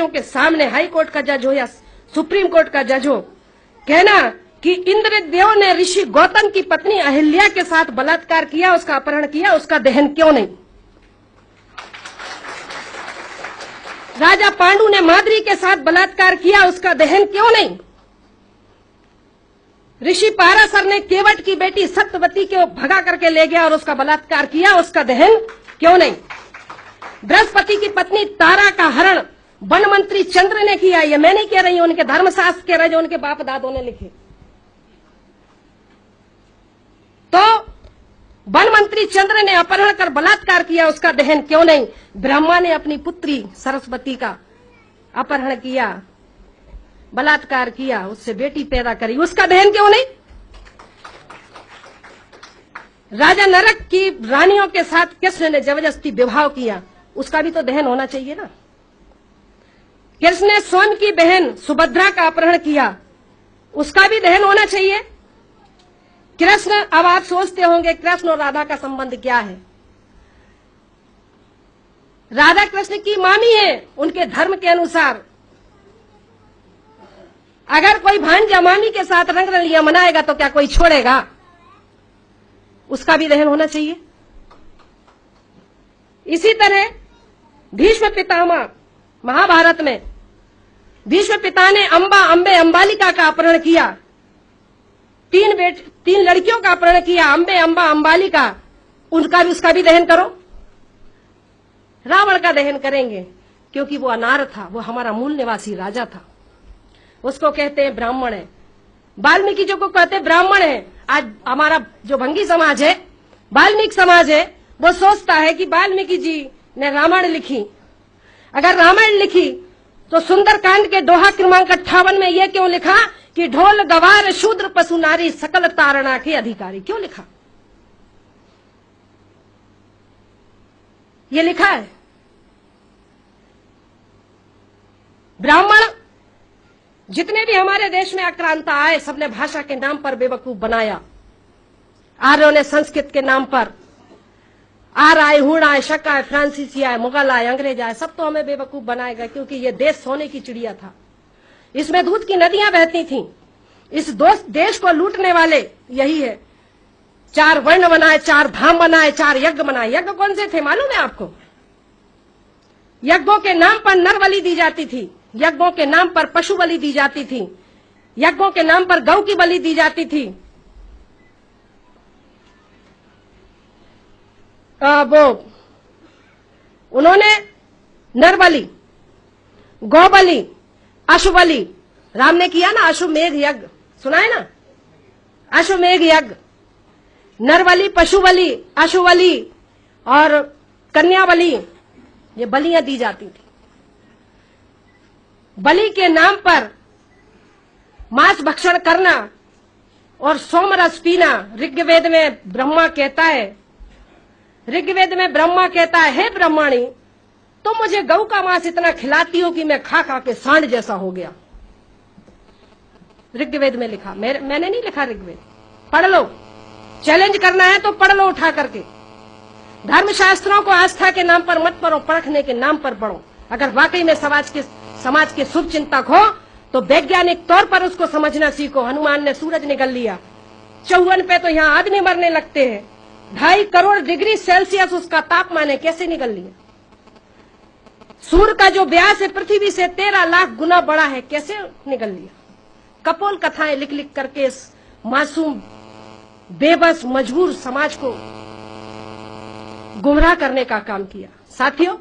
जजों के सामने, हाई कोर्ट का जज हो या सुप्रीम कोर्ट का जज हो, कहना कि इंद्रदेव ने ऋषि गौतम की पत्नी अहिल्या के साथ बलात्कार किया, उसका अपहरण किया, उसका दहन क्यों नहीं? राजा पांडु ने माद्री के साथ बलात्कार किया, उसका दहन क्यों नहीं? ऋषि पाराशर ने केवट की बेटी सत्यवती को भगा करके ले गया और उसका बलात्कार किया, उसका दहन क्यों नहीं? बृहस्पति की पत्नी तारा का हरण वन मंत्री चंद्र ने किया। ये मैं नहीं कह रही हूं, उनके धर्मशास्त्र कह रहे जो उनके बाप दादों ने लिखे। तो वन मंत्री चंद्र ने अपहरण कर बलात्कार किया, उसका दहन क्यों नहीं? ब्रह्मा ने अपनी पुत्री सरस्वती का अपहरण किया, बलात्कार किया, उससे बेटी पैदा करी, उसका दहन क्यों नहीं? राजा नरक की रानियों के साथ कृष्ण ने जबरदस्ती विवाह किया, उसका भी तो दहन होना चाहिए ना। कृष्ण ने स्वयं की बहन सुभद्रा का अपहरण किया, उसका भी दहन होना चाहिए। कृष्ण, अब आप सोचते होंगे कृष्ण और राधा का संबंध क्या है? राधा कृष्ण की मामी है, उनके धर्म के अनुसार अगर कोई भांजा मामी के साथ रंग रलियां मनाएगा तो क्या कोई छोड़ेगा? उसका भी दहन होना चाहिए। इसी तरह भीष्म पितामह, महाभारत में भीष्म पिता ने अंबे अंबालिका का अपहरण किया, तीन लड़कियों का अपहरण किया, अंबा अंबालिका, उसका भी दहन करो। रावण का दहन करेंगे क्योंकि वो अनार था, वो हमारा मूल निवासी राजा था, उसको कहते हैं ब्राह्मण है। वाल्मीकि जी को कहते हैं ब्राह्मण है। आज हमारा जो भंगी समाज है, वाल्मीकि समाज है, वो सोचता है कि वाल्मीकि जी ने रामायण लिखी। अगर रामायण लिखी तो सुंदरकांड के दोहा क्रमांक 58 में यह क्यों लिखा कि ढोल गवार शूद्र पशु नारी सकल तारणा के अधिकारी? क्यों लिखा? ये लिखा है। ब्राह्मण जितने भी हमारे देश में आक्रांता आए, सबने भाषा के नाम पर बेवकूफ बनाया। आर्यों ने संस्कृत के नाम पर, आर आए, हुण आए, शक आए, फ्रांसीसी आए, मुगल आए, अंग्रेज आए, सब तो हमें बेवकूफ बनाएगा, क्योंकि ये देश सोने की चिड़िया था, इसमें दूध की नदियां बहती थीं। इस देश को लूटने वाले यही है। 4 वर्ण बनाए, 4 धाम बनाए, 4 यज्ञ बनाए। यज्ञ कौन से थे मालूम है आपको? यज्ञों के नाम पर नर बलि दी जाती थी, यज्ञों के नाम पर पशु बलि दी जाती थी, यज्ञों के नाम पर गौ की बलि दी जाती थी। वो उन्होंने नर बलि, गौ बलि, अश्व बलि, राम ने किया ना अश्वमेध यज्ञ, सुना है ना? अश्वमेध यज्ञ, नर बलि, पशु बलि, अश्व बलि और कन्या बलि, ये बलियां दी जाती थी। बलि के नाम पर मांस भक्षण करना और सोमरस पीना, ऋग्वेद में ब्रह्मा कहता है, ऋग्वेद में ब्रह्मा कहता है, हे ब्रह्माणी, तो मुझे गौ का मांस इतना खिलाती हो कि मैं खा खा के सांड जैसा हो गया। ऋग्वेद में लिखा, मैंने नहीं लिखा ऋग्वेद, पढ़ लो। चैलेंज करना है तो पढ़ लो उठा करके। धर्मशास्त्रों को आस्था के नाम पर मत पढ़ो, परखने के नाम पर पढ़ो। अगर वाकई में समाज के शुभ चिंतक हो तो वैज्ञानिक तौर पर उसको समझना सीखो। हनुमान ने सूरज निगल लिया, 54 पे तो यहाँ आदमी मरने लगते हैं, 2.5 करोड़ डिग्री सेल्सियस उसका तापमान है, कैसे निगल लिया? सूर्य का जो व्यास है पृथ्वी से 13 लाख गुना बड़ा है, कैसे निगल लिया? कपोल कथाएं लिख लिख करके इस मासूम बेबस मजबूर समाज को गुमराह करने का काम किया। साथियों,